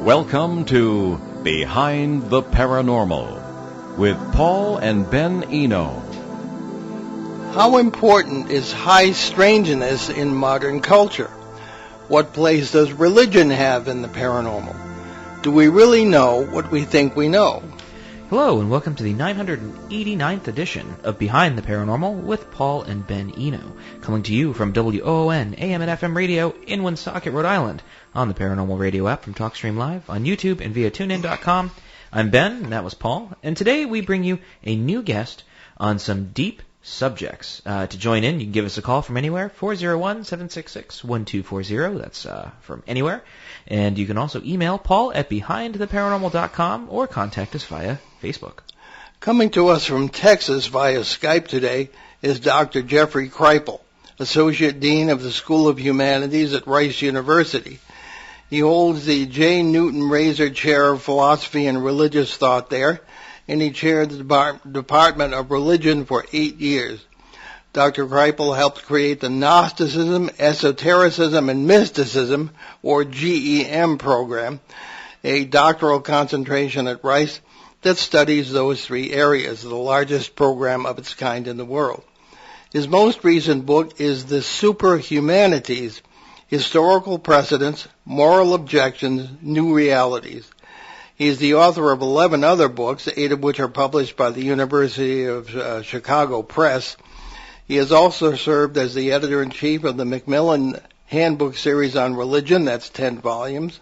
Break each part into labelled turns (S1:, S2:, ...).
S1: Welcome to Behind the Paranormal with Paul and Ben Eno.
S2: How important is high strangeness in modern culture? What place does religion have in the paranormal? Do we really know what we think we know?
S3: Hello, and welcome to the 989th edition of Behind the Paranormal with Paul and Ben Eno, coming to you from WOON AM and FM radio in Woonsocket, Rhode Island, on the Paranormal Radio app from TalkStream Live, on YouTube, and via TuneIn.com. I'm Ben, and that was Paul, and today we bring you a new guest on some deep subjects. To join in, you can give us a call from anywhere, 401-766-1240, that's from anywhere. And you can also email Paul at behindtheparanormal.com or contact us via Facebook.
S2: Coming to us from Texas via Skype today is Dr. Jeffrey Kripal, Associate Dean of the School of Humanities at Rice University. He holds the J. Newton Rayzor Chair of Philosophy and Religious Thought there, and he chaired the Department of Religion for 8 years. Dr. Kripal helped create the Gnosticism, Esotericism, and Mysticism, or GEM program, a doctoral concentration at Rice that studies those three areas, the largest program of its kind in the world. His most recent book is The Superhumanities, Historical Precedents, Moral Objections, New Realities. He is the author of 11 other books, 8 of which are published by the University of Chicago Press. He has also served as the editor-in-chief of the Macmillan Handbook Series on Religion, that's 10 volumes.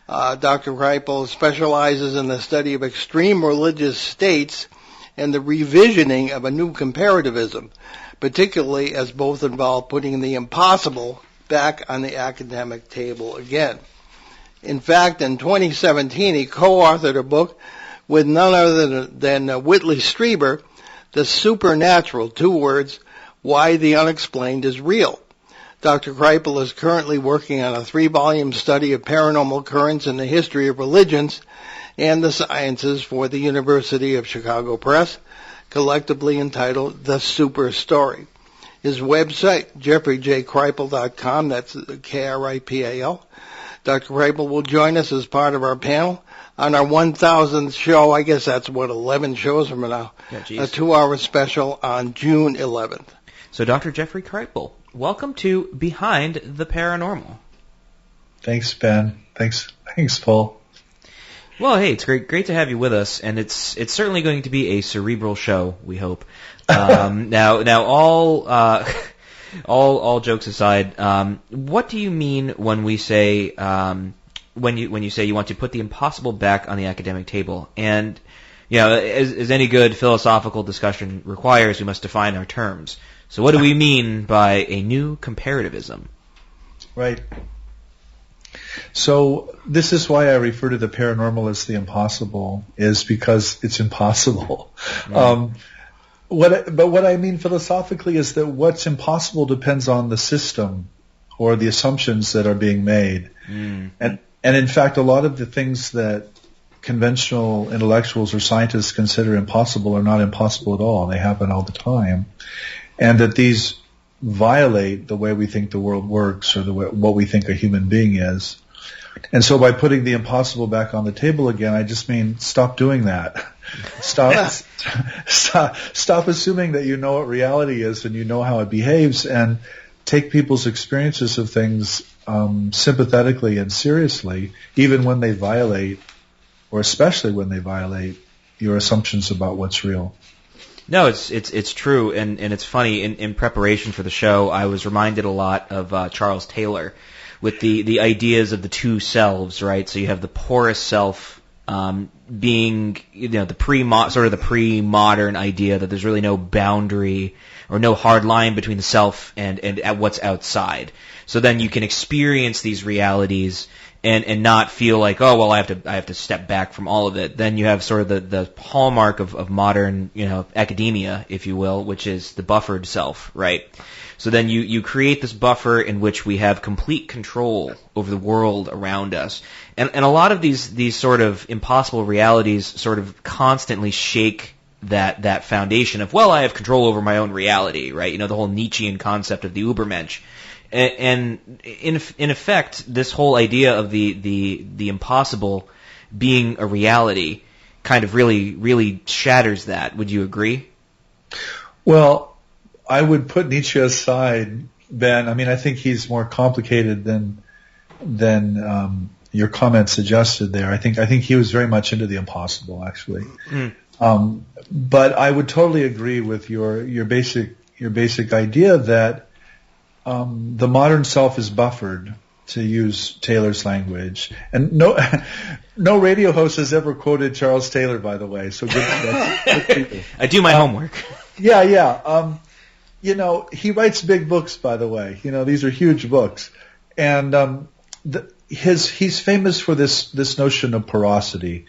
S2: Dr. Kripal specializes in the study of extreme religious states and the revisioning of a new comparativism, particularly as both involve putting the impossible back on the academic table again. In fact, in 2017, he co-authored a book with none other than Whitley Streiber, The Supernatural, 2 words, Why the Unexplained is Real. Dr. Kripal is currently working on a 3-volume study of paranormal occurrence in the history of religions and the sciences for the University of Chicago Press, collectively entitled The Super Story. His website, jeffreyjkripal.com, that's Kripal. Dr. Kripal will join us as part of our panel on our 1,000th show. I guess that's, 11 shows from now.
S3: Yeah,
S2: a 2-hour special on June 11th.
S3: So Dr. Jeffrey Kripal, welcome to Behind the Paranormal.
S4: Thanks, Ben. Thanks, Paul.
S3: Well, hey, it's great to have you with us, and it's certainly going to be a cerebral show, we hope. Now, all jokes aside, what do you mean when we say when you say you want to put the impossible back on the academic table? And as any good philosophical discussion requires, we must define our terms. So what do we mean by a new comparativism?
S4: Right. So this is why I refer to the paranormal as the impossible, is because it's impossible. Right. What I mean philosophically is that what's impossible depends on the system or the assumptions that are being made. Mm. And in fact, a lot of the things that conventional intellectuals or scientists consider impossible are not impossible at all. They happen all the time. And that these violate the way we think the world works or what we think a human being is. And so by putting the impossible back on the table again, I just mean stop doing that. Stop assuming that you know what reality is and you know how it behaves, and take people's experiences of things sympathetically and seriously, even when they violate, or especially when they violate, your assumptions about what's real.
S3: No, it's true, and it's funny. In preparation for the show, I was reminded a lot of Charles Taylor with the ideas of the two selves, right? So you have the porous self being, the pre-modern idea that there's really no boundary or no hard line between the self and what's outside. So then you can experience these realities and not feel like, oh, well, I have to step back from all of it. Then you have sort of the hallmark of modern, academia, if you will, which is the buffered self, right? So then you create this buffer in which we have complete control over the world around us. And a lot of these sort of impossible realities sort of constantly shake that foundation of, well, I have control over my own reality, right? The whole Nietzschean concept of the Übermensch. And in effect, this whole idea of the impossible being a reality kind of really shatters that. Would you agree?
S4: Well, I would put Nietzsche aside, Ben. I mean, I think he's more complicated than your comment suggested there. I think he was very much into the impossible, actually. But I would totally agree with your basic idea that the modern self is buffered, to use Taylor's language. And no radio host has ever quoted Charles Taylor, by the way. So good.
S3: I do my homework.
S4: Yeah. He writes big books, by the way. These are huge books, and he's famous for this notion of porosity,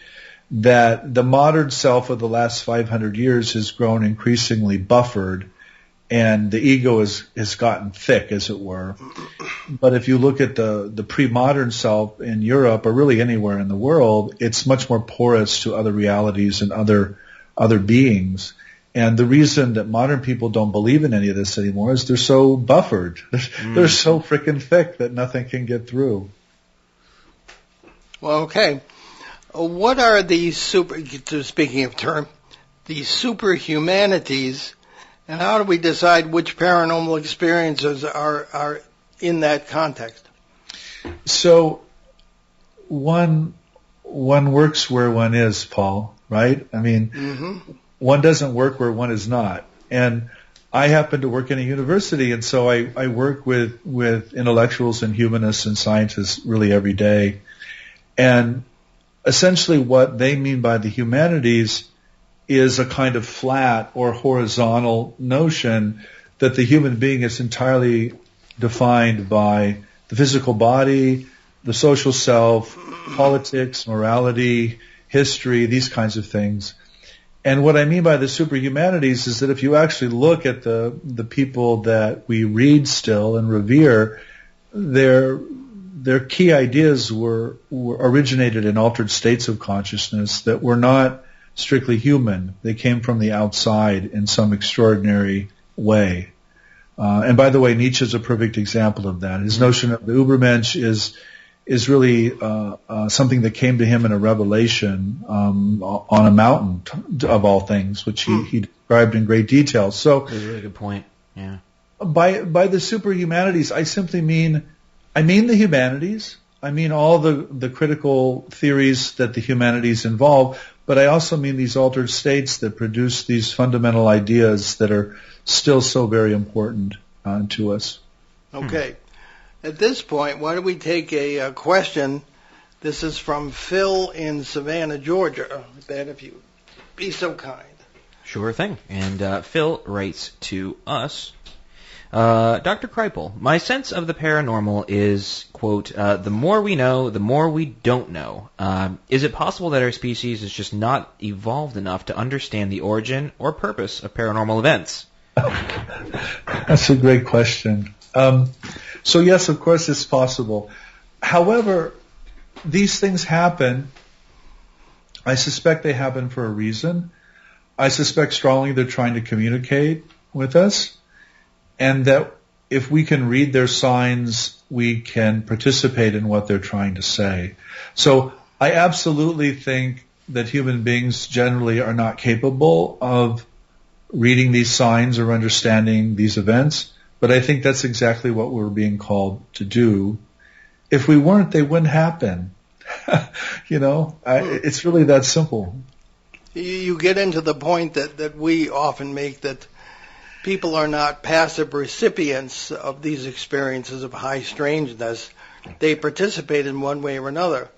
S4: that the modern self of the last 500 years has grown increasingly buffered, and the ego has gotten thick, as it were. But if you look at the pre-modern self in Europe, or really anywhere in the world, it's much more porous to other realities and other beings. And the reason that modern people don't believe in any of this anymore is they're so buffered. They're so frickin' thick that nothing can get through.
S2: Well, okay. What are the speaking of term, the superhumanities, and how do we decide which paranormal experiences are in that context?
S4: So one works where one is, Paul, right? I mean, one doesn't work where one is not. And I happen to work in a university, and so I work with intellectuals and humanists and scientists really every day. And essentially what they mean by the humanities is a kind of flat or horizontal notion that the human being is entirely defined by the physical body, the social self, politics, morality, history, these kinds of things. And what I mean by the superhumanities is that if you actually look at the people that we read still and revere, their key ideas were originated in altered states of consciousness that were not strictly human. They came from the outside in some extraordinary way. And by the way, Nietzsche is a perfect example of that. His notion of the Übermensch is really something that came to him in a revelation on a mountain, of all things, which he described in great detail. So
S3: that's a really good point. Yeah.
S4: By the superhumanities, I simply mean the humanities. I mean all the critical theories that the humanities involve, but I also mean these altered states that produce these fundamental ideas that are still so very important to us.
S2: Okay. At this point, why don't we take a question? This is from Phil in Savannah, Georgia. Ben, if you be so kind.
S3: Sure thing. And Phil writes to us, Dr. Kripal, my sense of the paranormal is, quote, the more we know, the more we don't know. Is it possible that our species is just not evolved enough to understand the origin or purpose of paranormal events?
S4: That's a great question. So yes, of course it's possible. However, these things happen. I suspect they happen for a reason. I suspect strongly they're trying to communicate with us, and that if we can read their signs, we can participate in what they're trying to say. So I absolutely think that human beings generally are not capable of reading these signs or understanding these events, but I think that's exactly what we're being called to do. If we weren't, they wouldn't happen. It's really that simple.
S2: You get into the point that we often make, that people are not passive recipients of these experiences of high strangeness. They participate in one way or another.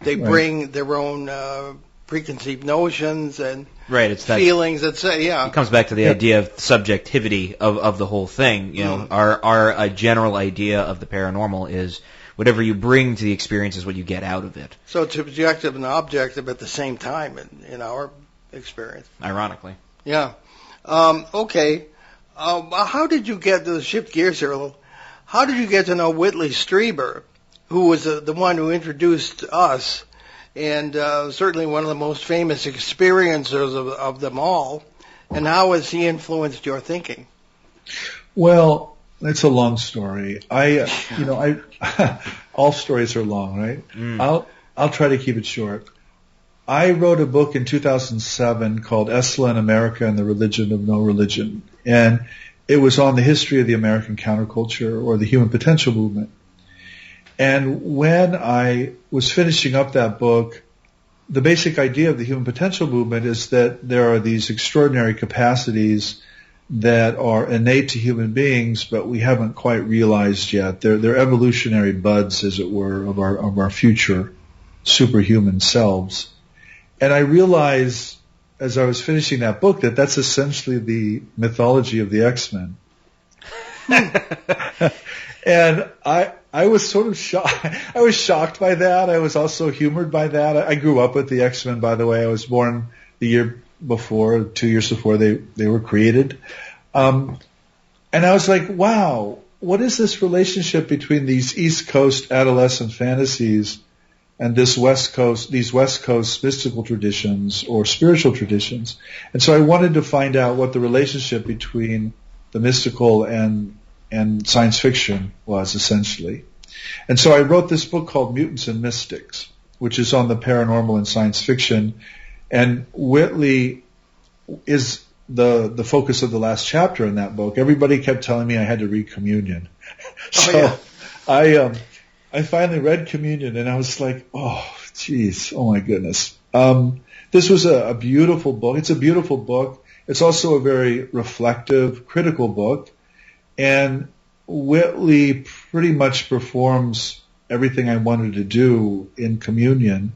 S2: They bring their own preconceived notions and feelings that say,
S3: It comes back to the idea of subjectivity of the whole thing. Our general idea of the paranormal is whatever you bring to the experience is what you get out of it.
S2: So it's subjective and objective at the same time in our experience.
S3: Ironically.
S2: Yeah. Okay. How did you get to shift gears here a little? How did you get to know Whitley Streiber, who was the one who introduced us, and certainly one of the most famous experiencers of them all? And how has he influenced your thinking?
S4: Well, it's a long story. All stories are long, right? I'll try to keep it short. I wrote a book in 2007 called Esalen in America and the Religion of No Religion. And it was on the history of the American counterculture or the human potential movement. And when I was finishing up that book, the basic idea of the human potential movement is that there are these extraordinary capacities that are innate to human beings, but we haven't quite realized yet. They're evolutionary buds, as it were, of our future superhuman selves. And I realized, as I was finishing that book, that that's essentially the mythology of the X-Men. And I was sort of shocked. I was shocked by that. I was also humored by that. I grew up with the X-Men, by the way. I was born the year before, 2 years before they were created. And I was like, wow, what is this relationship between these East Coast adolescent fantasies and these West Coast mystical traditions or spiritual traditions? And so I wanted to find out what the relationship between the mystical and science fiction was, essentially. And so I wrote this book called Mutants and Mystics, which is on the paranormal and science fiction. And Whitley is the focus of the last chapter in that book. Everybody kept telling me I had to read Communion. I finally read Communion, and I was like, oh, geez, oh my goodness. This was a beautiful book. It's a beautiful book. It's also a very reflective, critical book. And Whitley pretty much performs everything I wanted to do in Communion.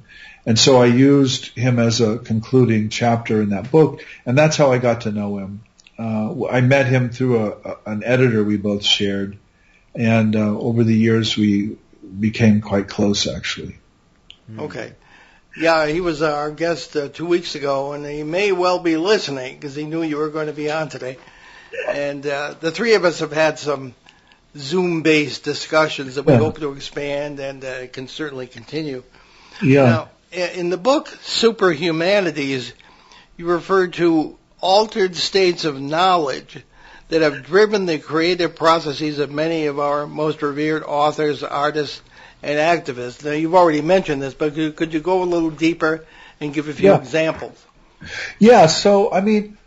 S4: And so I used him as a concluding chapter in that book, and that's how I got to know him. I met him through an editor we both shared, and over the years we became quite close, actually.
S2: Okay. Yeah, he was our guest 2 weeks ago, and he may well be listening because he knew you were going to be on today. And the three of us have had some Zoom-based discussions that we hope to expand and can certainly continue.
S4: Yeah.
S2: Now, in the book Superhumanities, you referred to altered states of knowledge that have driven the creative processes of many of our most revered authors, artists, and activists. Now, you've already mentioned this, but could you go a little deeper and give a few examples?
S4: Yeah, so, I mean,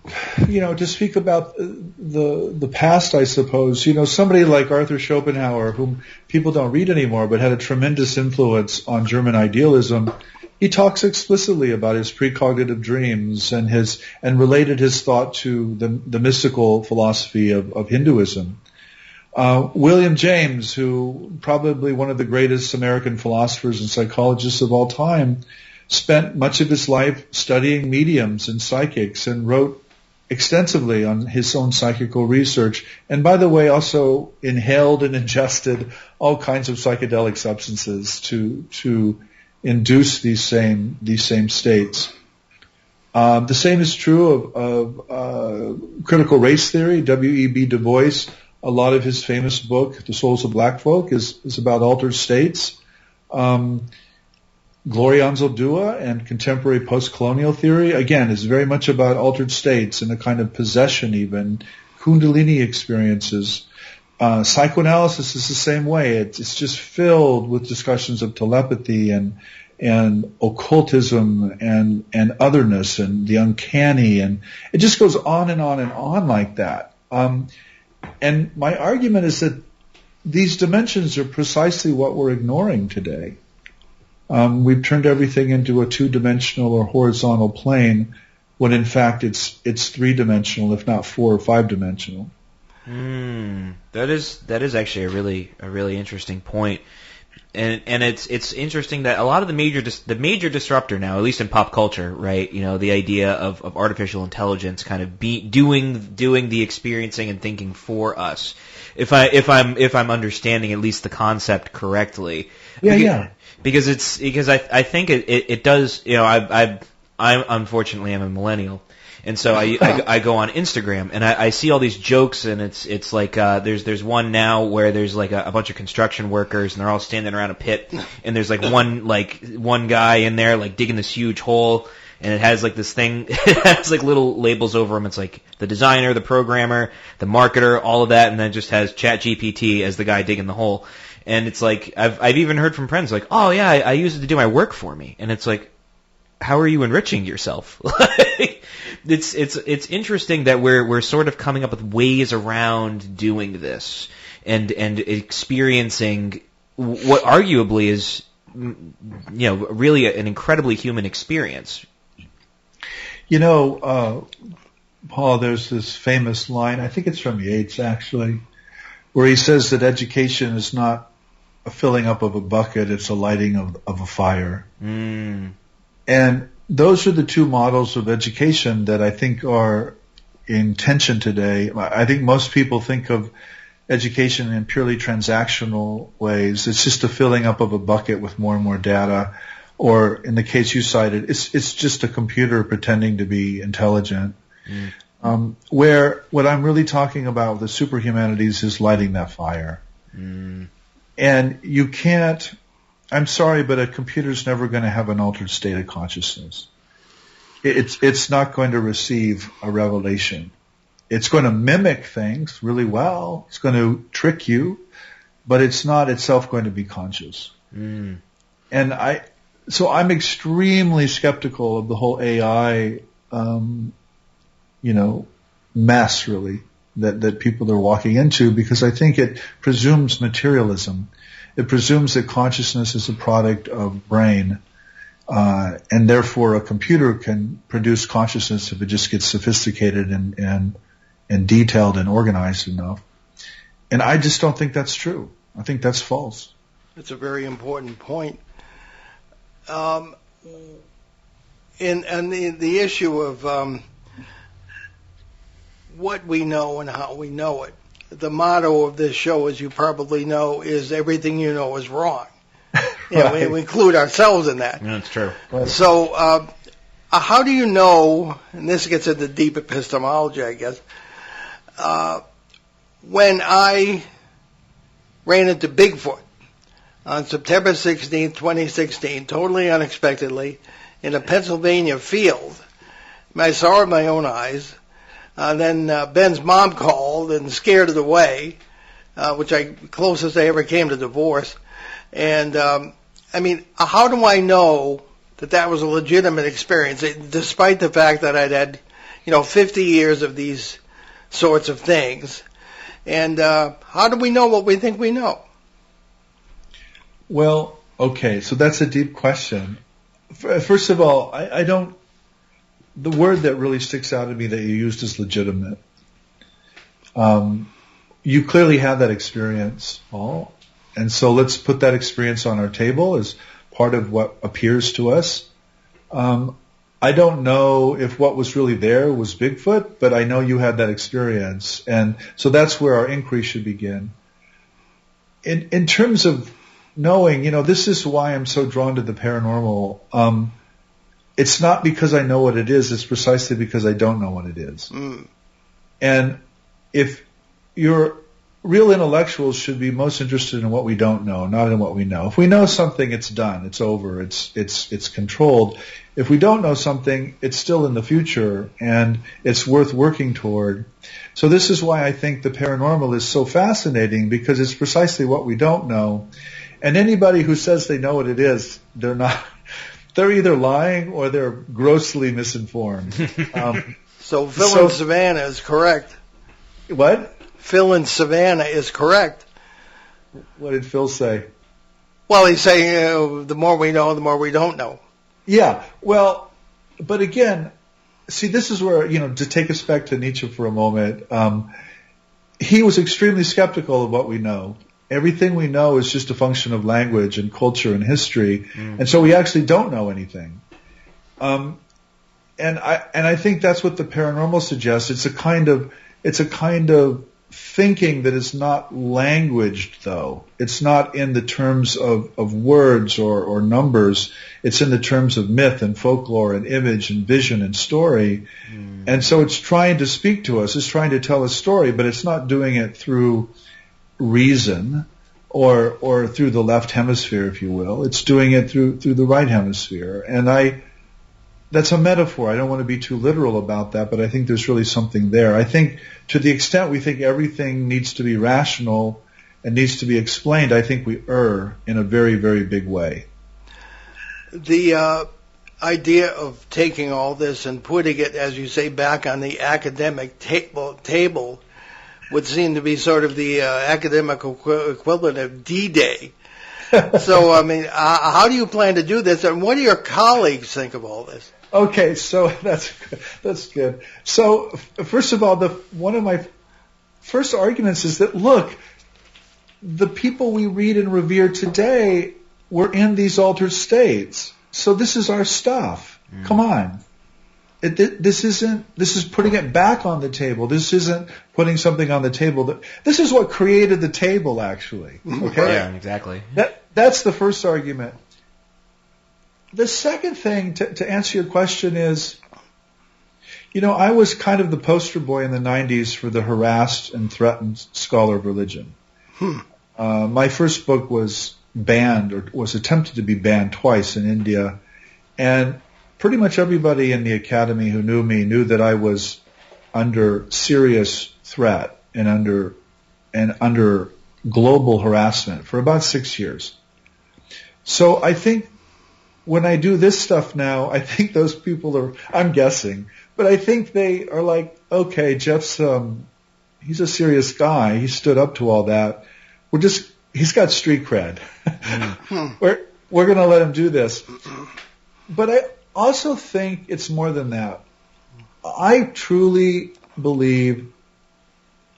S4: to speak about the past, I suppose, somebody like Arthur Schopenhauer, whom people don't read anymore, but had a tremendous influence on German idealism, he talks explicitly about his precognitive dreams and related his thought to the mystical philosophy of Hinduism. William James, who probably one of the greatest American philosophers and psychologists of all time, spent much of his life studying mediums and psychics and wrote extensively on his own psychical research, and by the way, also inhaled and ingested all kinds of psychedelic substances to induce these same states. The same is true of critical race theory. W.E.B. Du Bois. A lot of his famous book, The Souls of Black Folk, is about altered states. Gloria Anzaldúa and contemporary post-colonial theory, again, is very much about altered states and a kind of possession even, Kundalini experiences. Psychoanalysis is the same way. It's just filled with discussions of telepathy and occultism and otherness and the uncanny, and it just goes on and on and on like that. And my argument is that these dimensions are precisely what we're ignoring today. We've turned everything into a two-dimensional or horizontal plane, when in fact it's three-dimensional, if not four or five-dimensional.
S3: That is actually a really interesting point, and it's interesting that a lot of the major disruptor now, at least in pop culture, right? The idea of artificial intelligence kind of doing the experiencing and thinking for us. If I'm understanding at least the concept correctly.
S4: Yeah.
S3: Because I think it does. I unfortunately am a millennial, and so I go on Instagram and I see all these jokes, and it's like there's one now where there's like a bunch of construction workers and they're all standing around a pit, and there's like one guy in there like digging this huge hole, and it has like this thing, it has like little labels over them. It's like the designer, the programmer, the marketer, all of that, and then it just has ChatGPT as the guy digging the hole. And it's like, I've even heard from friends like, oh yeah, I use it to do my work for me. And it's like, how are you enriching yourself? It's interesting that we're sort of coming up with ways around doing this and experiencing what arguably is, really an incredibly human experience.
S4: Paul, there's this famous line, I think it's from Yeats actually, where he says that education is not a filling up of a bucket, it's a lighting of a fire.
S3: Mm.
S4: And those are the two models of education that I think are in tension today. I think most people think of education in purely transactional ways. It's just a filling up of a bucket with more and more data. Or in the case you cited, it's just a computer pretending to be intelligent.
S3: Mm.
S4: Where what I'm really talking about with the superhumanities is lighting that fire.
S3: Mm.
S4: And you can't, I'm sorry, but a computer's never going to have an altered state of consciousness. It's not going to receive a revelation. It's going to mimic things really well. It's going to trick you, but it's not itself going to be conscious.
S3: Mm.
S4: And so I'm extremely skeptical of the whole AI, mess really that people are walking into, because I think it presumes materialism. It presumes that consciousness is a product of brain, and therefore a computer can produce consciousness if it just gets sophisticated and detailed and organized enough. And I just don't think that's true. I think that's false.
S2: That's a very important point. And the issue of what we know and how we know it. The motto of this show, as you probably know, is everything you know is wrong.
S4: Right.
S2: We include ourselves in that.
S3: Yeah, that's true.
S4: Right.
S2: So how do you know, and this gets into deep epistemology, I guess, when I ran into Bigfoot on September 16th, 2016, totally unexpectedly, in a Pennsylvania field. I saw it with my own eyes. Then Ben's mom called and scared it away, closest I ever came to divorce. And, how do I know that was a legitimate experience, despite the fact that I'd had, 50 years of these sorts of things? And how do we know what we think we know?
S4: Well, okay, so that's a deep question. First of all, I don't, the word that really sticks out to me that you used is legitimate. You clearly have that experience, Paul, and so let's put that experience on our table as part of what appears to us. I don't know if what was really there was Bigfoot, but I know you had that experience, and so that's where our inquiry should begin. In terms of knowing, this is why I'm so drawn to the paranormal. It's not because I know what it is, it's precisely because I don't know what it is.
S2: Mm.
S4: And if your real intellectuals should be most interested in what we don't know, not in what we know. If we know something, it's done, it's over, it's controlled. If we don't know something, it's still in the future, and it's worth working toward. So this is why I think the paranormal is so fascinating, because it's precisely what we don't know. And anybody who says they know what it is, they're not. They're either lying or they're grossly misinformed.
S2: So Phil in Savannah is correct.
S4: What?
S2: Phil in Savannah is correct.
S4: What did Phil say?
S2: Well, he's saying the more we know, the more we don't know.
S4: Yeah, well, but again, see, this is where, to take us back to Nietzsche for a moment, he was extremely skeptical of what we know. Everything we know is just a function of language and culture and history, and so we actually don't know anything. And I think that's what the paranormal suggests. It's a kind of thinking that is not languaged, though. It's not in the terms of words or numbers. It's in the terms of myth and folklore and image and vision and story. And so it's trying to speak to us. It's trying to tell a story, but it's not doing it through reason or through the left hemisphere, if you will. It's doing it through the right hemisphere. And that's a metaphor. I don't want to be too literal about that, but I think there's really something there. I think to the extent we think everything needs to be rational and needs to be explained, I think we err in a very, very big way.
S2: The idea of taking all this and putting it, as you say, back on the academic table would seem to be sort of the academic equivalent of D-Day. So, I mean, how do you plan to do this, and what do your colleagues think of all this?
S4: Okay, so that's good. So, first of all, one of my first arguments is that, look, the people we read and revere today were in these altered states. So this is our stuff. Come on. This is putting it back on the table. This isn't putting something on the table. This is what created the table, actually. Okay?
S3: Yeah, exactly.
S4: That's the first argument. The second thing to answer your question is, I was kind of the poster boy in the 90s for the harassed and threatened scholar of religion. My first book was banned, or was attempted to be banned twice in India, and pretty much everybody in the academy who knew me knew that I was under serious threat and under global harassment for about 6 years. So I think when I do this stuff now, I think those people I'm guessing, but I think they are like, okay, Jeff's, he's a serious guy. He stood up to all that. He's got street cred. We're going to let him do this. But I also think it's more than that. I truly believe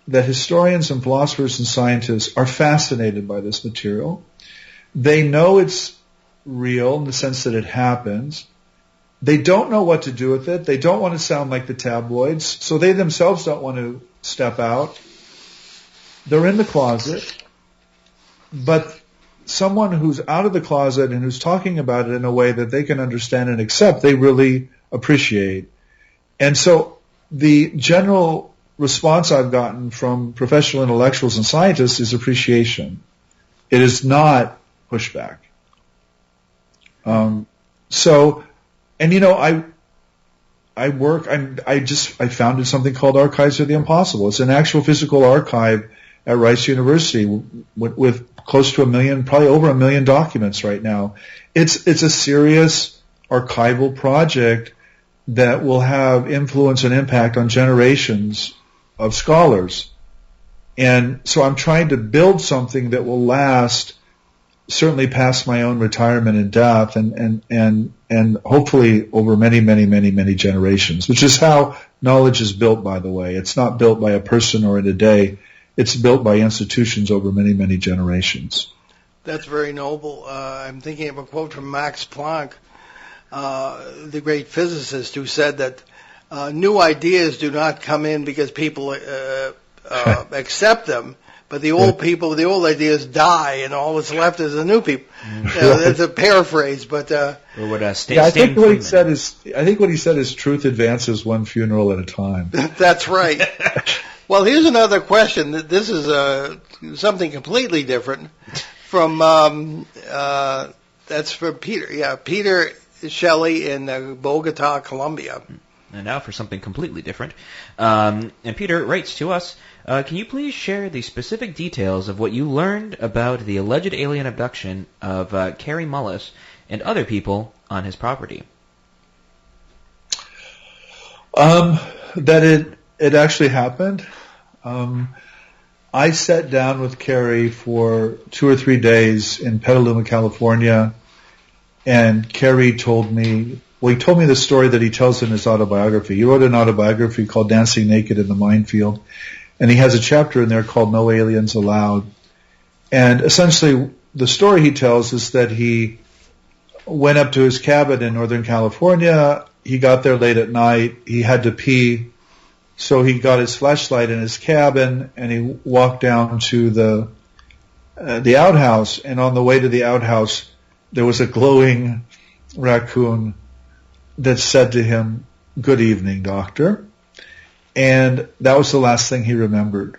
S4: that historians and philosophers and scientists are fascinated by this material. They know it's real in the sense that it happens. They don't know what to do with it. They don't want to sound like the tabloids, so they themselves don't want to step out. They're in the closet. But someone who's out of the closet and who's talking about it in a way that they can understand and accept, they really appreciate. And so the general response I've gotten from professional intellectuals and scientists is appreciation. It is not pushback. I founded something called Archives of the Impossible. It's an actual physical archive at Rice University with close to 1 million, probably over 1 million documents right now. It's a serious archival project that will have influence and impact on generations of scholars. And so I'm trying to build something that will last certainly past my own retirement and death, and hopefully over many, many, many, many generations, which is how knowledge is built, by the way. It's not built by a person or in a day. It's built by institutions over many, many generations.
S2: That's very noble. I'm thinking of a quote from Max Planck, the great physicist, who said that new ideas do not come in because people accept them, but the old ideas die, and all that's left is the new people. That's a paraphrase, but
S3: I
S4: think what he said is truth advances one funeral at a time.
S2: That's right. Well, here's another question. This is something completely different from that's for Peter. Yeah, Peter Shelley in Bogota, Colombia.
S3: And now for something completely different. And Peter writes to us, can you please share the specific details of what you learned about the alleged alien abduction of Kary Mullis and other people on his property?
S4: That it actually happened. I sat down with Kary for 2 or 3 days in Petaluma, California, and Kary told me the story that he tells in his autobiography. He wrote an autobiography called Dancing Naked in the Minefield, and he has a chapter in there called No Aliens Allowed. And essentially, the story he tells is that he went up to his cabin in Northern California. He got there late at night. He had to pee. So he got his flashlight in his cabin, and he walked down to the outhouse. And on the way to the outhouse, there was a glowing raccoon that said to him, "Good evening, doctor." And that was the last thing he remembered.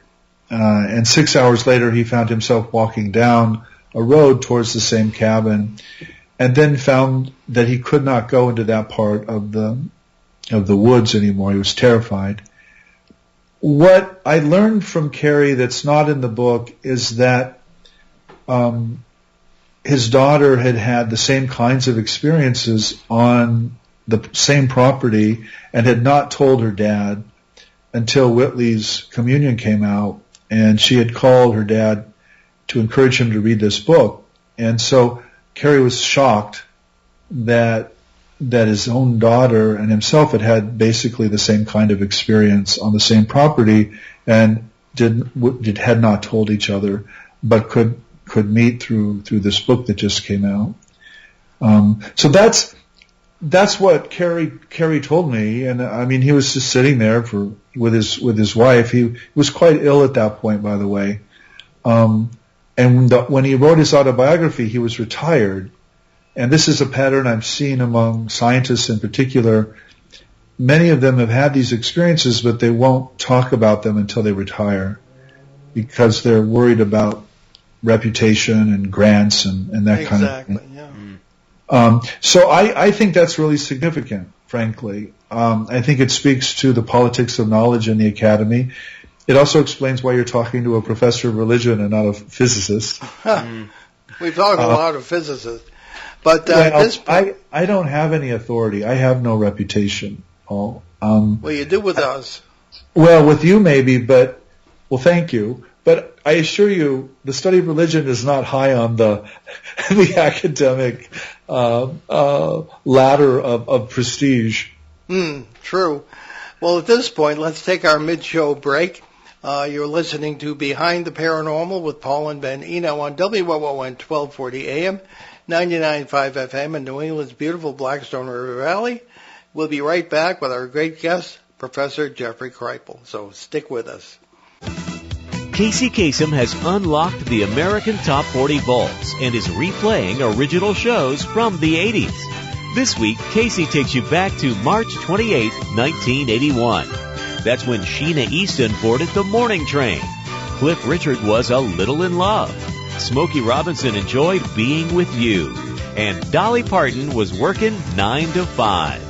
S4: And 6 hours later, he found himself walking down a road towards the same cabin. and then found that he could not go into that part of the woods anymore. He was terrified. What I learned from Carrie that's not in the book is that his daughter had had the same kinds of experiences on the same property and had not told her dad until Whitley's communion came out, and she had called her dad to encourage him to read this book. And so Carrie was shocked that his own daughter and himself had basically the same kind of experience on the same property and had not told each other, but could meet through this book that just came out. So that's what Carrie told me, and I mean, he was just sitting there with his wife. He was quite ill at that point, by the way. And when he wrote his autobiography, he was retired. And this is a pattern I've seen among scientists in particular. Many of them have had these experiences, but they won't talk about them until they retire because they're worried about reputation and grants and that kind of thing.
S2: Exactly, yeah.
S4: So I think that's really significant, frankly. I think it speaks to the politics of knowledge in the academy. It also explains why you're talking to a professor of religion and not a physicist.
S2: We've talked a lot of physicists. But
S4: I don't have any authority. I have no reputation, Paul.
S2: Well, you do with us.
S4: Well, with you maybe, but thank you. But I assure you, the study of religion is not high on the academic ladder of prestige.
S2: True. Well, at this point, let's take our mid-show break. You're listening to Behind the Paranormal with Paul and Ben Eno on WOON 1240 AM, 99.5 FM in New England's beautiful Blackstone River Valley. We'll be right back with our great guest, Professor Jeffrey Kripal. So stick with us.
S5: Casey Kasem has unlocked the American Top 40 vaults and is replaying original shows from the 80s. This week, Casey takes you back to March 28, 1981. That's when Sheena Easton boarded the morning train. Cliff Richard was a little in love. Smokey Robinson enjoyed being with you. And Dolly Parton was working 9 to 5.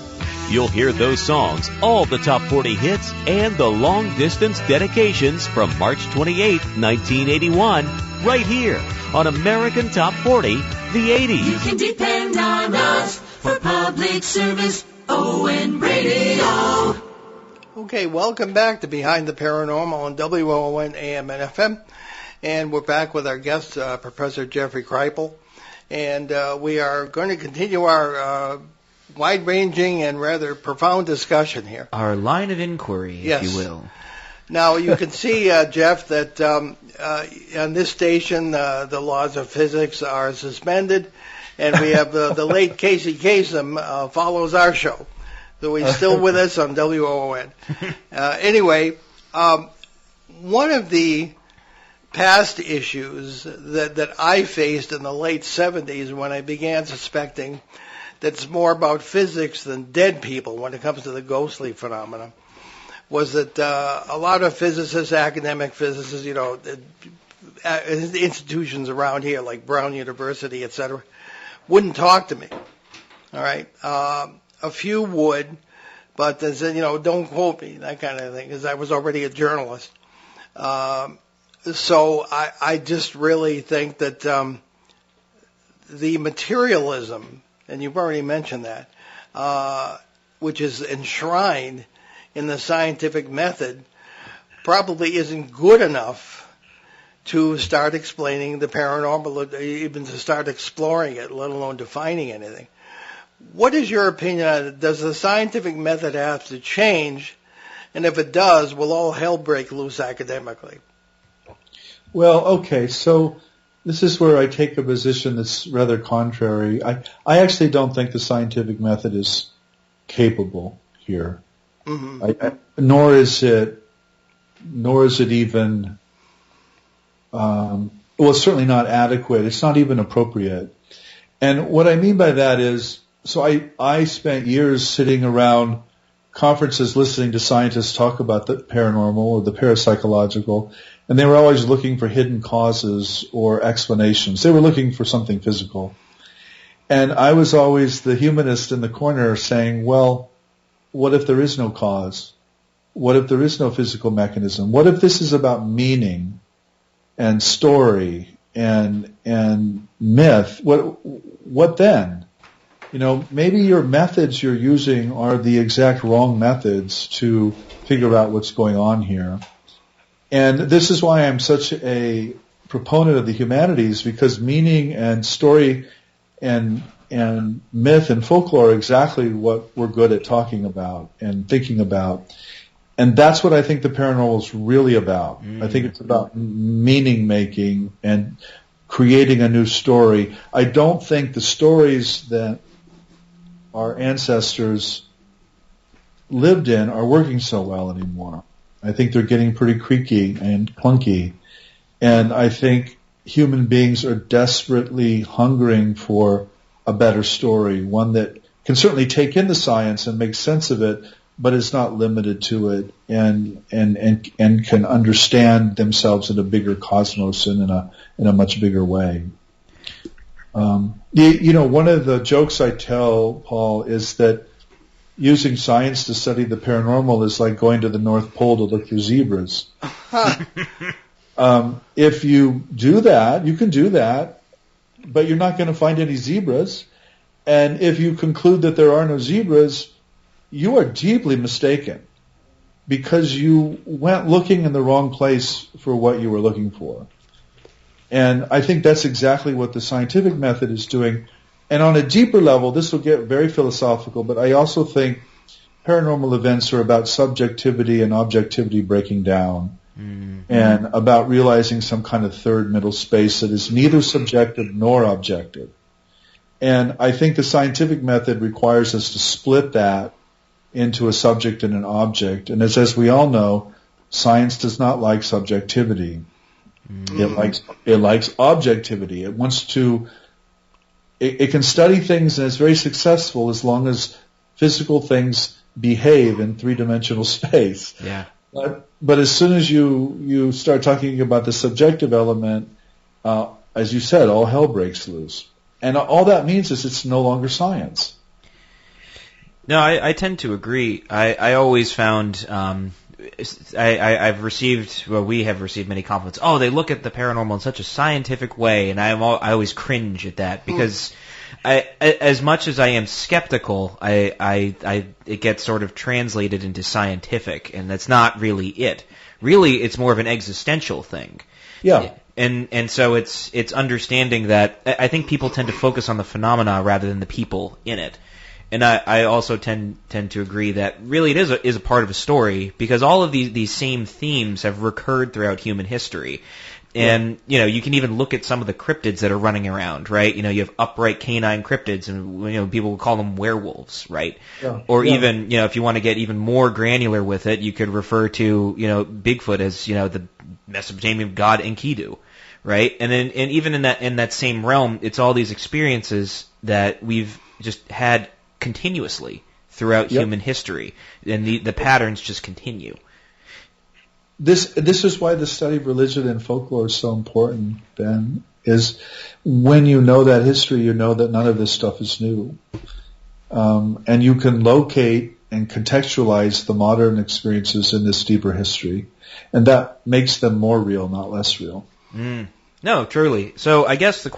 S5: You'll hear those songs, all the top 40 hits, and the long-distance dedications from March 28, 1981, right here on American Top 40, the 80s.
S6: You can depend on us for public service, ON Radio.
S2: Okay, welcome back to Behind the Paranormal on WOON AM and FM. And we're back with our guest, Professor Jeffrey Kripal. And we are going to continue our wide-ranging and rather profound discussion here.
S3: Our line of inquiry, if you will.
S2: Now, you can see, Jeff, that on this station, the laws of physics are suspended, and we have the late Casey Kasem follows our show. So he's still with us on WOON. Anyway, one of the past issues that I faced in the late 70s when I began suspecting that it's more about physics than dead people when it comes to the ghostly phenomena was that a lot of physicists, academic physicists, institutions around here like Brown University, etc., wouldn't talk to me. All right. A few would, but they said, don't quote me, that kind of thing, because I was already a journalist. So I just really think that the materialism, and you've already mentioned that, which is enshrined in the scientific method, probably isn't good enough to start explaining the paranormal, even to start exploring it, let alone defining anything. What is your opinion on it? Does the scientific method have to change? And if it does, will all hell break loose academically?
S4: Well, okay, so this is where I take a position that's rather contrary. I actually don't think the scientific method is capable here. Mm-hmm. Nor is it even, it's certainly not adequate. It's not even appropriate. And what I mean by that is, so I spent years sitting around conferences listening to scientists talk about the paranormal or the parapsychological, and they were always looking for hidden causes or explanations. They were looking for something physical. And I was always the humanist in the corner saying, well, what if there is no cause? What if there is no physical mechanism? What if this is about meaning and story and myth? What then? Maybe your methods you're using are the exact wrong methods to figure out what's going on here. And this is why I'm such a proponent of the humanities, because meaning and story and myth and folklore are exactly what we're good at talking about and thinking about. And that's what I think the paranormal is really about. I think it's about meaning making and creating a new story. I don't think the stories that our ancestors lived in are working so well anymore. I think they're getting pretty creaky and clunky. And I think human beings are desperately hungering for a better story, one that can certainly take in the science and make sense of it, but is not limited to it, and can understand themselves in a bigger cosmos and in a much bigger way. One of the jokes I tell, Paul, is that using science to study the paranormal is like going to the North Pole to look for zebras. If you do that, you can do that, but you're not going to find any zebras. And if you conclude that there are no zebras, you are deeply mistaken, because you went looking in the wrong place for what you were looking for. And I think that's exactly what the scientific method is doing. And on a deeper level, this will get very philosophical, but I also think paranormal events are about subjectivity and objectivity breaking down, and about realizing some kind of third middle space that is neither subjective nor objective. And I think the scientific method requires us to split that into a subject and an object. And as we all know, science does not like subjectivity. It likes objectivity. It wants to. It can study things, and it's very successful as long as physical things behave in three-dimensional space.
S3: Yeah.
S4: But as soon as you start talking about the subjective element, as you said, all hell breaks loose. And all that means is it's no longer science.
S3: No, I tend to agree. I always found we have received many compliments. Oh, they look at the paranormal in such a scientific way, and I always cringe at that, because as much as I am skeptical, it gets sort of translated into scientific, and that's not really it. Really, it's more of an existential thing.
S4: Yeah.
S3: And so it's understanding that I think people tend to focus on the phenomena rather than the people in it. And I also tend to agree that really it is a part of a story, because all of these same themes have recurred throughout human history. And, you can even look at some of the cryptids that are running around, right? You have upright canine cryptids, and, people will call them werewolves, right?
S4: Yeah.
S3: Or even, if you want to get even more granular with it, you could refer to, Bigfoot as, the Mesopotamian god Enkidu, right? And even in that same realm, it's all these experiences that we've just had continuously throughout human history, and the patterns just continue.
S4: This is why the study of religion and folklore is so important, Ben, is when you know that history, you know that none of this stuff is new. And you can locate and contextualize the modern experiences in this deeper history. And that makes them more real, not less real.
S3: No, truly. So I guess the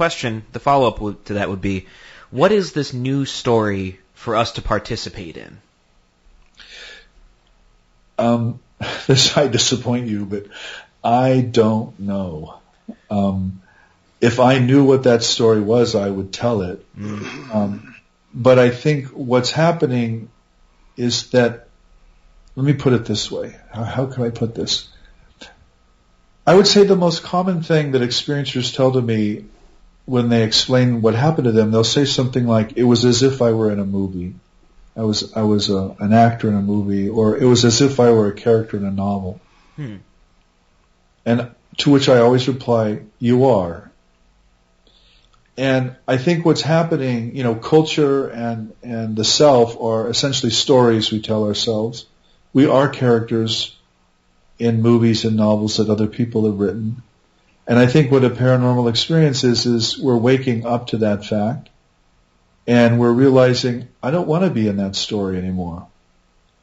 S3: follow-up to that would be, what is this new story for us to participate in?
S4: This might disappoint you, but I don't know. If I knew what that story was, I would tell it. But I think what's happening is that, let me put it this way. How can I put this? I would say the most common thing that experiencers tell to me when they explain what happened to them, they'll say something like, it was as if I were in a movie. I was an actor in a movie, or it was as if I were a character in a novel. And to which I always reply, you are. And I think what's happening, culture and the self are essentially stories we tell ourselves. We are characters in movies and novels that other people have written. And I think what a paranormal experience is we're waking up to that fact, And we're realizing, I don't want to be in that story anymore.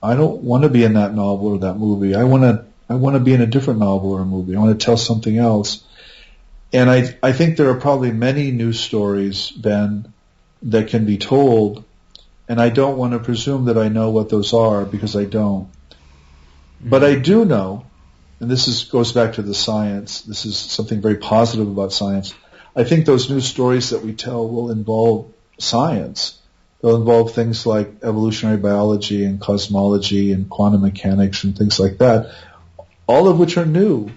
S4: I don't want to be in that novel or that movie. I want to be in a different novel or a movie. I want to tell something else. And I think there are probably many new stories, Ben, that can be told, and I don't want to presume that I know what those are, because I don't. But I do know, and goes back to the science, this is something very positive about science, I think those new stories that we tell will involve science. They'll involve things like evolutionary biology and cosmology and quantum mechanics and things like that, all of which are new,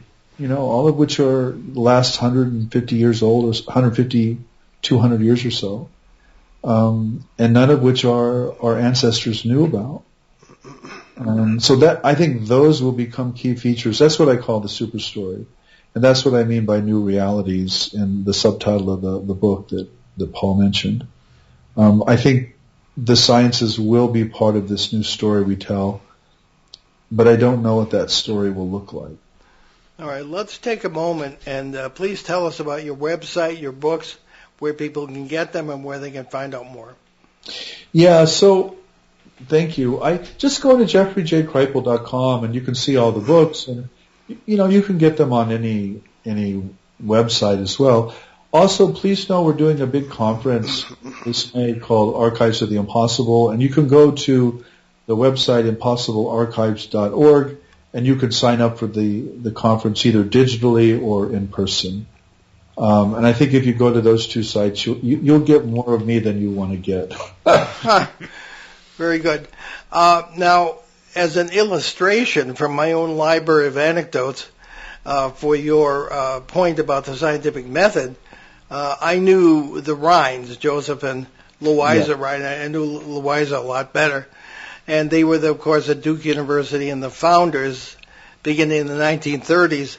S4: all of which are the last 150 years old, or 150, 200 years or so, and none of which our ancestors knew about. So that, I think those will become key features. That's what I call the super story. And that's what I mean by new realities in the subtitle of the book that Paul mentioned. I think the sciences will be part of this new story we tell, but I don't know what that story will look like.
S2: All right, let's take a moment and please tell us about your website, your books, where people can get them and where they can find out more.
S4: Yeah, so thank you. I just go to jeffreyjkripal.com and you can see all the books, and you can get them on any website as well. Also, please know we're doing a big conference this May called Archives of the Impossible, and you can go to the website impossiblearchives.org, and you can sign up for the conference either digitally or in person. And I think if you go to those two sites, you'll get more of me than you want to get.
S2: Very good. Now, as an illustration from my own library of anecdotes for your point about the scientific method, I knew the Rhines, Joseph and Louisa Rhine. I knew Louisa a lot better. And they were, of course, at Duke University and the founders, beginning in the 1930s,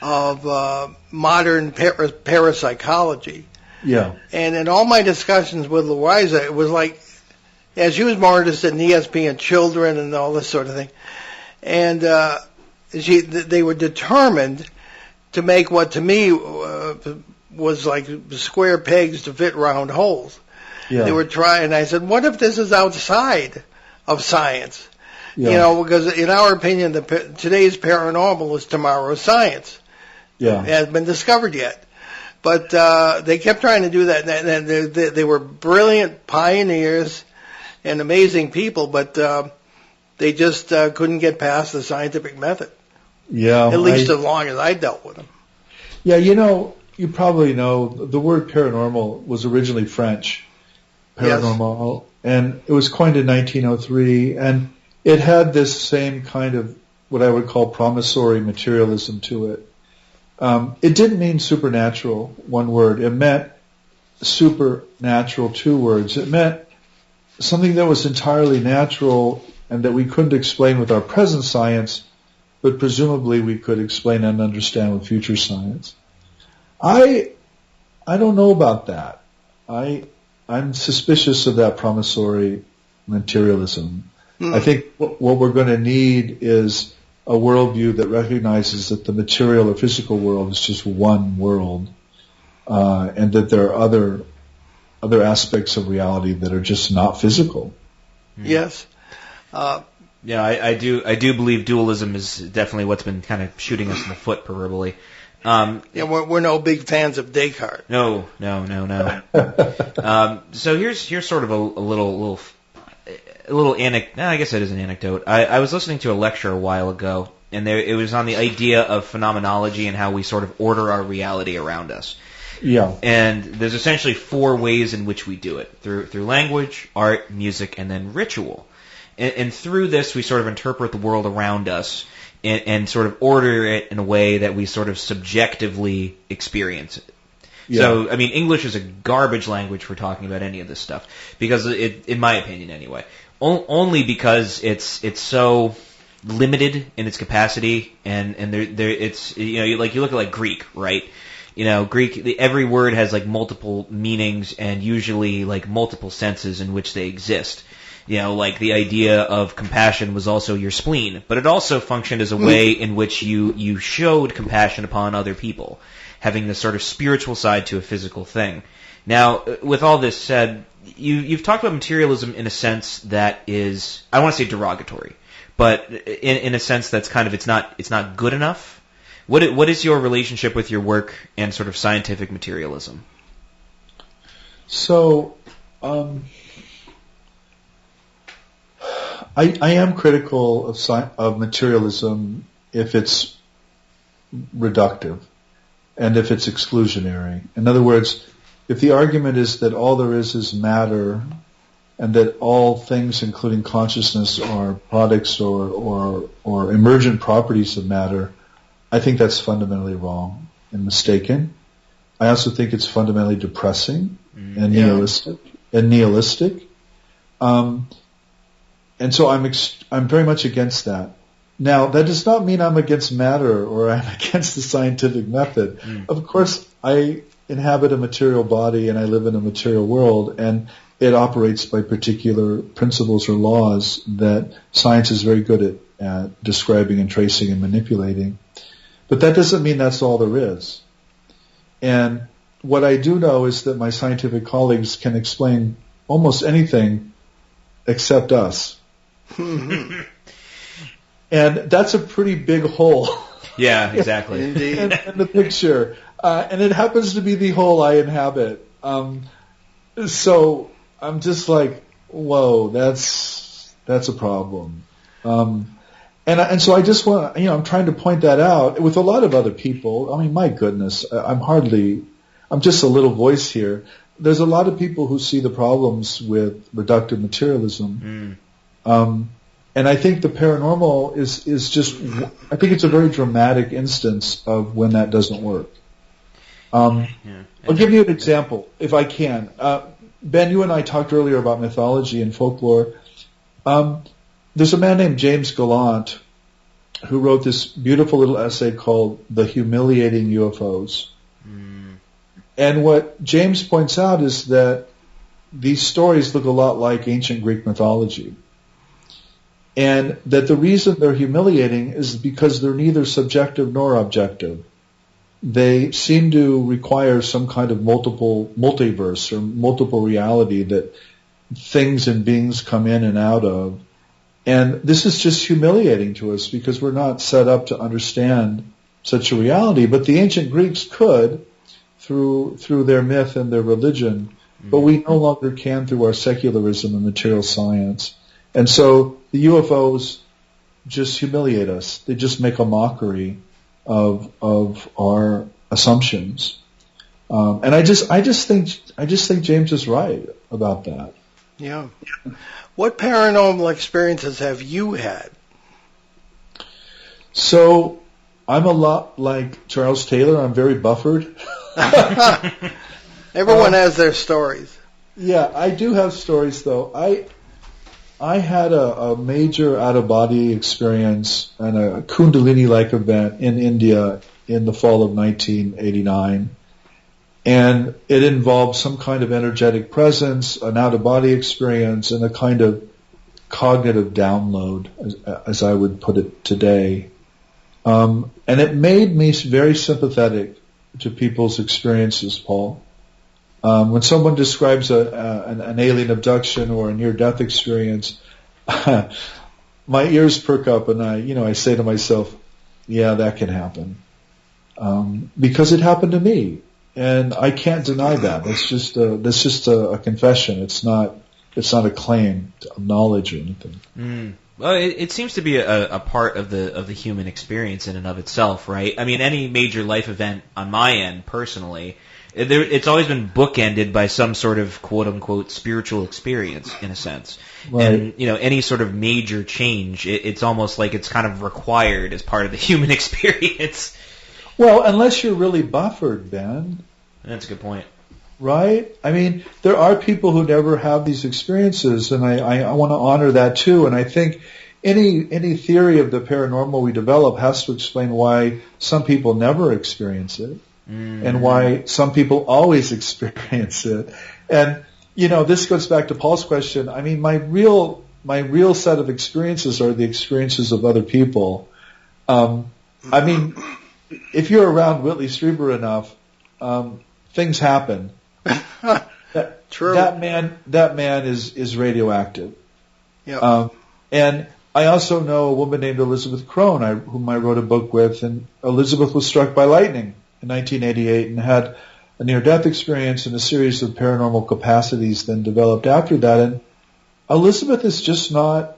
S2: of modern parapsychology.
S4: Yeah.
S2: And in all my discussions with Louisa, it was like, she was more interested in ESP and children and all this sort of thing. And they were determined to make what to me was like square pegs to fit round holes.
S4: Yeah.
S2: They were trying, and I said, what if this is outside of science?
S4: Yeah.
S2: Because in our opinion, today's paranormal is tomorrow's science.
S4: Yeah.
S2: It hasn't been discovered yet. But they kept trying to do that, and they were brilliant pioneers and amazing people, but they just couldn't get past the scientific method.
S4: Yeah.
S2: At least as long as I dealt with them.
S4: Yeah, you probably know the word paranormal was originally French, paranormal, yes. And it was coined in 1903, and it had this same kind of what I would call promissory materialism to it. It didn't mean supernatural, one word. It meant supernatural, two words. It meant something that was entirely natural and that we couldn't explain with our present science, but presumably we could explain and understand with future science. I don't know about that. I'm suspicious of that promissory materialism. I think what we're going to need is a worldview that recognizes that the material or physical world is just one world, and that there are other aspects of reality that are just not physical.
S2: Yes.
S3: Yeah, I do believe dualism is definitely what's been kind of shooting us in the foot, proverbially.
S2: We're no big fans of Descartes.
S3: No. So here's sort of a little anecdote. I guess it is an anecdote. I was listening to a lecture a while ago, and it was on the idea of phenomenology and how we sort of order our reality around us.
S4: Yeah.
S3: And there's essentially 4 ways in which we do it: through language, art, music, and then ritual. And through this, we sort of interpret the world around us and sort of order it in a way that we sort of subjectively experience it. Yeah. So, I mean, English is a garbage language for talking about any of this stuff, because in my opinion anyway, only because it's so limited in its capacity, and it's, you look at like Greek, right? Greek, every word has like multiple meanings and usually like multiple senses in which they exist. Like the idea of compassion was also your spleen, but it also functioned as a way in which you showed compassion upon other people, having this sort of spiritual side to a physical thing. Now, with all this said, you've talked about materialism in a sense that is, I don't want to say derogatory, but in a sense that's kind of it's not good enough. What is your relationship with your work and sort of scientific materialism?
S4: So, I am critical of materialism if it's reductive and if it's exclusionary. In other words, if the argument is that all there is matter and that all things, including consciousness, are products or emergent properties of matter, I think that's fundamentally wrong and mistaken. I also think it's fundamentally depressing and nihilistic. And so I'm very much against that. Now, that does not mean I'm against matter or I'm against the scientific method. Of course, I inhabit a material body and I live in a material world, and it operates by particular principles or laws that science is very good at describing and tracing and manipulating. But that doesn't mean that's all there is. And what I do know is that my scientific colleagues can explain almost anything except us. And that's a pretty big hole.
S3: Yeah, exactly.
S2: Indeed.
S4: in the picture. And it happens to be the hole I inhabit. So I'm just like, whoa, that's a problem. And so I just want, I'm trying to point that out with a lot of other people. I mean, my goodness, I'm just a little voice here. There's a lot of people who see the problems with reductive materialism. And I think the paranormal is just, I think it's a very dramatic instance of when that doesn't work. I'll give you an example, if I can. Ben, you and I talked earlier about mythology and folklore. There's a man named James Gallant who wrote this beautiful little essay called The Humiliating UFOs. And what James points out is that these stories look a lot like ancient Greek mythology. And that the reason they're humiliating is because they're neither subjective nor objective. They seem to require some kind of multiverse or multiple reality that things and beings come in and out of. And this is just humiliating to us because we're not set up to understand such a reality. But the ancient Greeks could through their myth and their religion, but we no longer can through our secularism and material science. And so the UFOs just humiliate us. They just make a mockery of our assumptions. And I just think James is right about that.
S2: Yeah. What paranormal experiences have you had?
S4: So I'm a lot like Charles Taylor. I'm very buffered.
S2: Everyone has their stories.
S4: Yeah, I do have stories though. I had a major out-of-body experience and a Kundalini-like event in India in the fall of 1989. And it involved some kind of energetic presence, an out-of-body experience, and a kind of cognitive download, as I would put it today. And it made me very sympathetic to people's experiences, Paul. When someone describes an alien abduction or a near-death experience, my ears perk up and I say to myself, yeah, that can happen. Because it happened to me. And I can't deny that. That's just a confession. It's not a claim of knowledge or anything.
S3: Well, it seems to be a part of the human experience in and of itself, right? I mean, any major life event on my end, personally, it's always been bookended by some sort of quote unquote spiritual experience, in a sense. Right. And any sort of major change, it's almost like it's kind of required as part of the human experience.
S4: Well, unless you're really buffered, Ben.
S3: That's a good point.
S4: Right? I mean, there are people who never have these experiences, and I want to honor that too. And I think any theory of the paranormal we develop has to explain why some people never experience it, and why some people always experience it. And this goes back to Paul's question. I mean, my real set of experiences are the experiences of other people. I mean, if you're around Whitley Streiber enough, things happen.
S2: True.
S4: That man is radioactive.
S2: Yeah.
S4: And I also know a woman named Elizabeth Crone, whom I wrote a book with, and Elizabeth was struck by lightning in 1988 and had a near-death experience and a series of paranormal capacities then developed after that. And Elizabeth is just not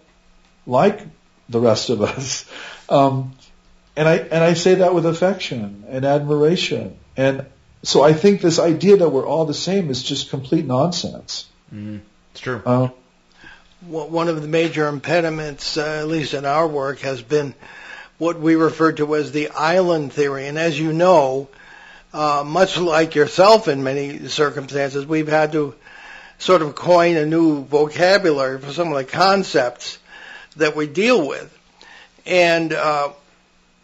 S4: like the rest of us. And I say that with affection and admiration. And so I think this idea that we're all the same is just complete nonsense.
S3: It's true.
S2: One of the major impediments, at least in our work, has been what we refer to as the island theory. And as you know, much like yourself in many circumstances, we've had to sort of coin a new vocabulary for some of the concepts that we deal with. And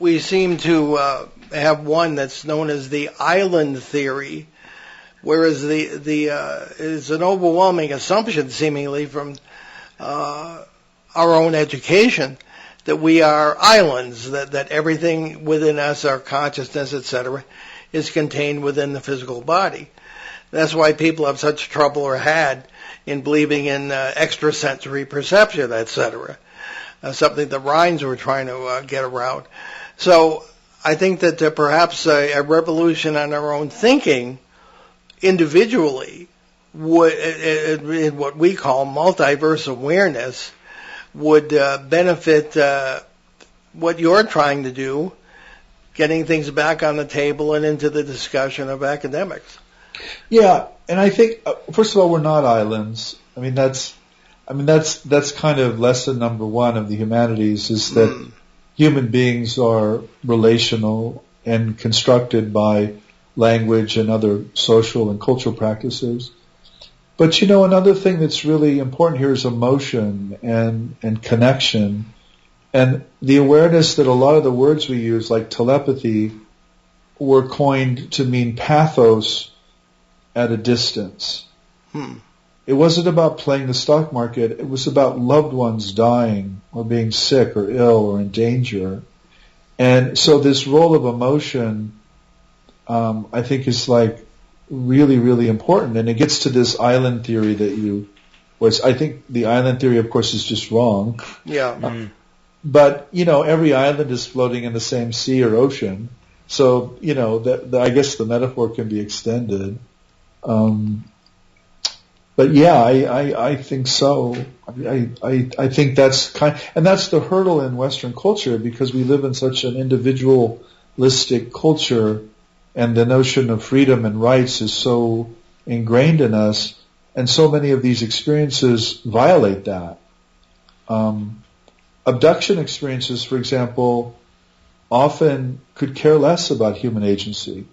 S2: we seem to have one that's known as the island theory, whereas it's an overwhelming assumption, seemingly, from our own education, that we are islands, that everything within us, our consciousness, etc., is contained within the physical body. That's why people have such trouble, or had, in believing in extrasensory perception, etc., something that Rhines were trying to get around. So I think that perhaps a revolution on our own thinking individually would, in what we call multiverse awareness, would benefit what you're trying to do, getting things back on the table and into the discussion of academics.
S4: Yeah, and I think first of all, we're not islands. That's kind of lesson number one of the humanities, is that human beings are relational and constructed by language and other social and cultural practices. But another thing that's really important here is emotion and connection, and the awareness that a lot of the words we use, like telepathy, were coined to mean pathos at a distance. It wasn't about playing the stock market. It was about loved ones dying or being sick or ill or in danger. And so this role of emotion, I think, is like really, really important. And it gets to this island theory I think the island theory, of course, is just wrong.
S2: Yeah.
S4: But, every island is floating in the same sea or ocean. So, I guess the metaphor can be extended. But yeah, I think so. I think that's and that's the hurdle in Western culture, because we live in such an individualistic culture, and the notion of freedom and rights is so ingrained in us, and so many of these experiences violate that. Abduction experiences, for example, often could care less about human agency.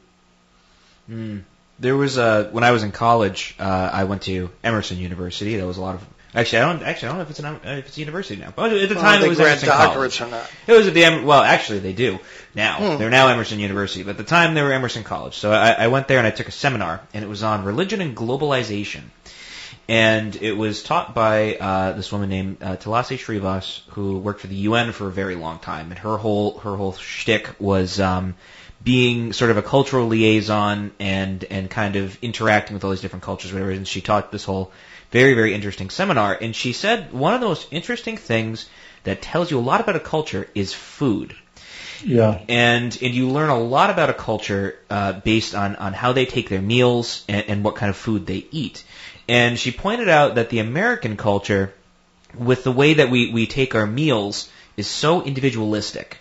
S3: There was when I was in college, I went to Emerson University. There was a lot of I don't know if it's a university now. But at the time, it was Emerson College.
S2: Or not.
S3: It was at the actually they do now. They're now Emerson University, but at the time they were Emerson College. So I went there and I took a seminar, and it was on religion and globalization, and it was taught by this woman named Whitley Streiber, who worked for the UN for a very long time, and her whole shtick was being sort of a cultural liaison and kind of interacting with all these different cultures, whatever. And she taught this whole very, very interesting seminar. And she said one of the most interesting things that tells you a lot about a culture is food.
S4: Yeah.
S3: And you learn a lot about a culture based on how they take their meals and what kind of food they eat. And she pointed out that the American culture, with the way that we take our meals, is so individualistic.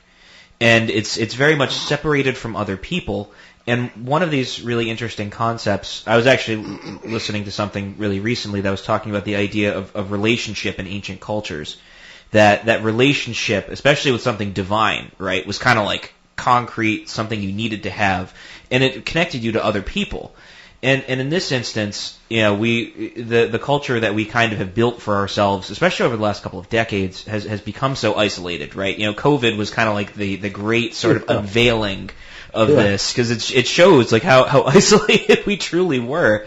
S3: And it's very much separated from other people. And one of these really interesting concepts, I was actually listening to something really recently that was talking about the idea of relationship in ancient cultures. That relationship, especially with something divine, right, was kind of like concrete, something you needed to have, and it connected you to other people. And in this instance, the culture that we kind of have built for ourselves, especially over the last couple of decades, has become so isolated, right? COVID was kind of like the great sort of unveiling of this, because it shows like how isolated we truly were.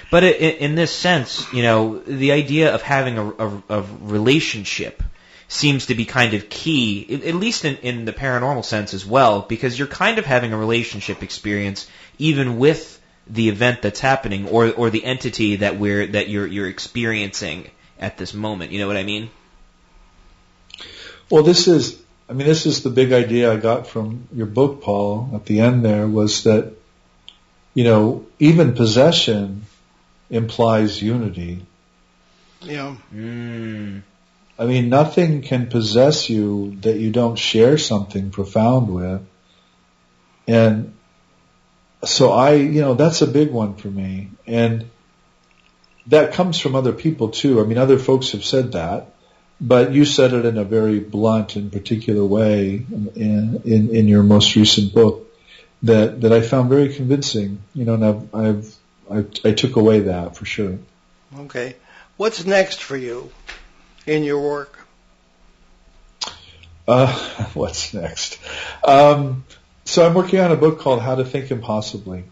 S3: But in this sense, the idea of having a relationship seems to be kind of key, at least in the paranormal sense as well, because you're kind of having a relationship experience even with the event that's happening or the entity that you're experiencing at this moment. You know what I mean?
S4: Well, this is the big idea I got from your book, Paul, at the end there, was that, even possession implies unity.
S2: Yeah.
S4: I mean, nothing can possess you that you don't share something profound with. And so that's a big one for me. And that comes from other people too. I mean, other folks have said that, but you said it in a very blunt and particular way in your most recent book that I found very convincing. And I took away that for sure.
S2: Okay. What's next for you in your work?
S4: What's next? So I'm working on a book called How to Think Impossibly.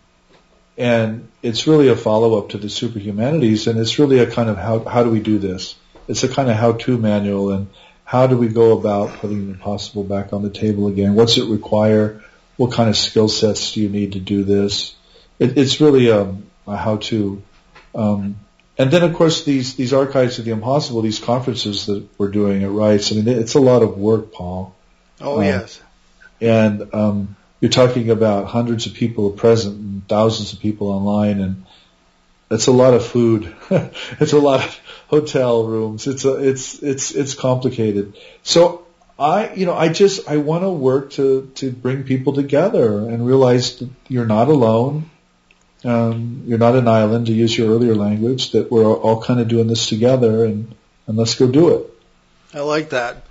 S4: And it's really a follow-up to the Superhumanities, and it's really a kind of how do we do this? It's a kind of how-to manual, and how do we go about putting the impossible back on the table again? What's it require? What kind of skill sets do you need to do this? It's really a how-to. And then, of course, these archives of the impossible, these conferences that we're doing at Rice, I mean, it's a lot of work, Paul.
S2: Oh, yes.
S4: And you're talking about hundreds of people present and thousands of people online, and it's a lot of food. It's a lot of hotel rooms. It's complicated. So I want to work to bring people together and realize that you're not alone. You're not an island, to use your earlier language, that we're all kind of doing this together, and let's go do it.
S2: I like that.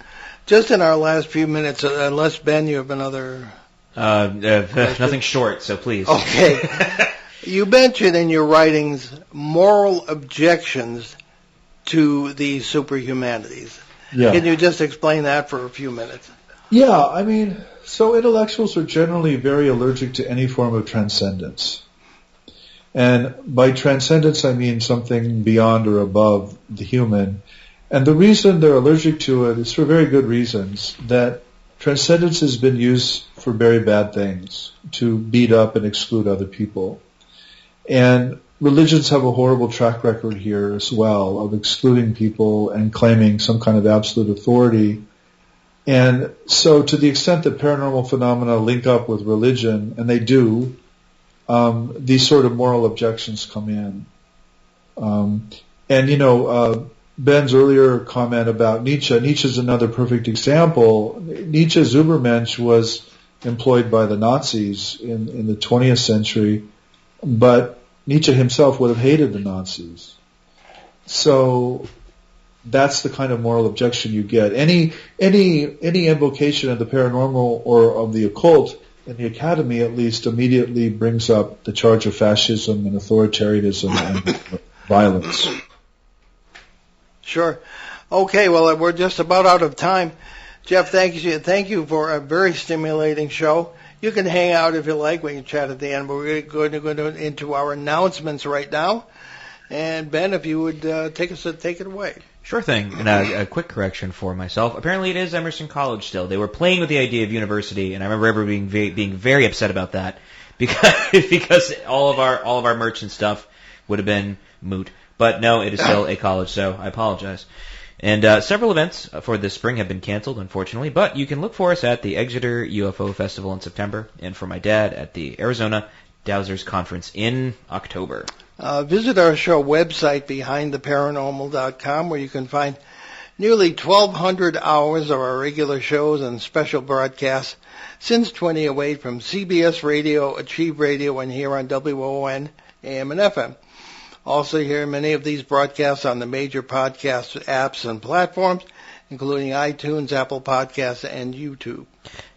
S2: Just in our last few minutes, unless, Ben, you have another...
S3: nothing short, so please.
S2: Okay. You mentioned in your writings moral objections to the superhumanities.
S4: Yeah.
S2: Can you just explain that for a few minutes?
S4: Yeah, I mean, so intellectuals are generally very allergic to any form of transcendence. And by transcendence, I mean something beyond or above the human. And the reason they're allergic to it is for very good reasons, that transcendence has been used for very bad things, to beat up and exclude other people. And religions have a horrible track record here as well of excluding people and claiming some kind of absolute authority. And so to the extent that paranormal phenomena link up with religion, and they do, these sort of moral objections come in. Ben's earlier comment about Nietzsche's another perfect example. Nietzsche's Übermensch was employed by the Nazis in the 20th century, but Nietzsche himself would have hated the Nazis. So that's the kind of moral objection you get. Any invocation of the paranormal or of the occult in the academy, at least, immediately brings up the charge of fascism and authoritarianism and violence.
S2: Sure. Okay, well, we're just about out of time. Jeff, thank you for a very stimulating show. You can hang out if you like. We can chat at the end, but we're going to go into our announcements right now. And Ben, if you would take it away.
S3: Sure thing. And a quick correction for myself. Apparently it is Emerson College still. They were playing with the idea of university, and I remember everybody being very upset about that because all of our merch and stuff would have been moot. But no, it is still a college, so I apologize. And several events for this spring have been canceled, unfortunately, but you can look for us at the Exeter UFO Festival in September, and for my dad at the Arizona Dowsers Conference in October.
S2: Visit our show website, behindtheparanormal.com, where you can find nearly 1,200 hours of our regular shows and special broadcasts since 2008 from CBS Radio, Achieve Radio, and here on WON, AM and FM. Also hear many of these broadcasts on the major podcast apps and platforms, including iTunes, Apple Podcasts, and YouTube.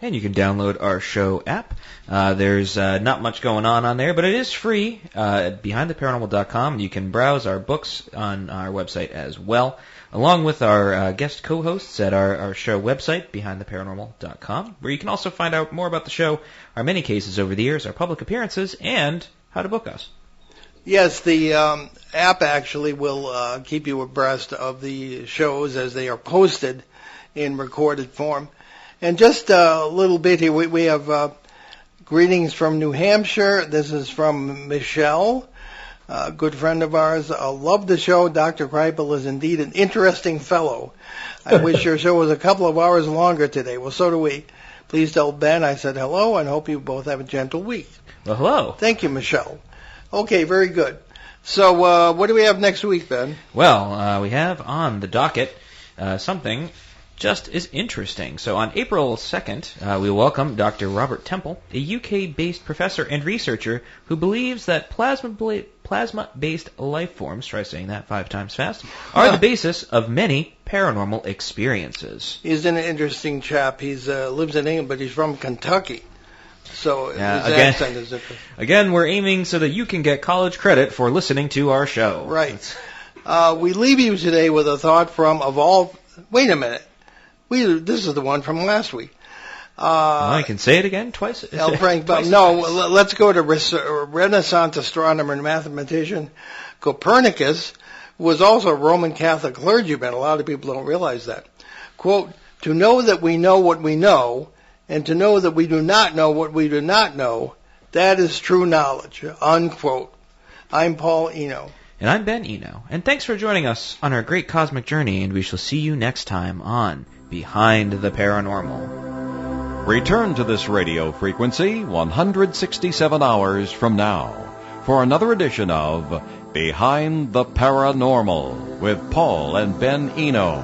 S3: And you can download our show app. There's not much going on there, but it is free at behindtheparanormal.com. You can browse our books on our website as well, along with our guest co-hosts at our show website, behindtheparanormal.com, where you can also find out more about the show, our many cases over the years, our public appearances, and how to book us.
S2: Yes, the app actually will keep you abreast of the shows as they are posted in recorded form. And just a little bit here, we have Greetings from New Hampshire. This is from Michelle, a good friend of ours. I love the show. Dr. Kripal is indeed an interesting fellow. I wish your show was a couple of hours longer today. Well, so do we. Please tell Ben I said hello and hope you both have a gentle week.
S3: Well, hello.
S2: Thank you, Michelle. Okay, very good. So what do we have next week, Ben?
S3: Well, we have on the docket something just as interesting. So on April 2nd, we welcome Dr. Robert Temple, a UK-based professor and researcher who believes that plasma-based life forms, try saying that 5 times fast, are the basis of many paranormal experiences.
S2: He's an interesting chap. He's lives in England, but he's from Kentucky. So his accent is different.
S3: Again, we're aiming so that you can get college credit for listening to our show.
S2: Right. We leave you today with a thought from wait a minute. This is the one from last week.
S3: I can say it again twice.
S2: Frank, no, let's go to Renaissance astronomer and mathematician Copernicus, who was also a Roman Catholic clergyman. A lot of people don't realize that. Quote, to know that we know what we know, and to know that we do not know what we do not know, that is true knowledge, unquote. I'm Paul Eno.
S3: And I'm Ben Eno. And thanks for joining us on our great cosmic journey, and we shall see you next time on Behind the Paranormal.
S1: Return to this radio frequency 167 hours from now for another edition of Behind the Paranormal with Paul and Ben Eno.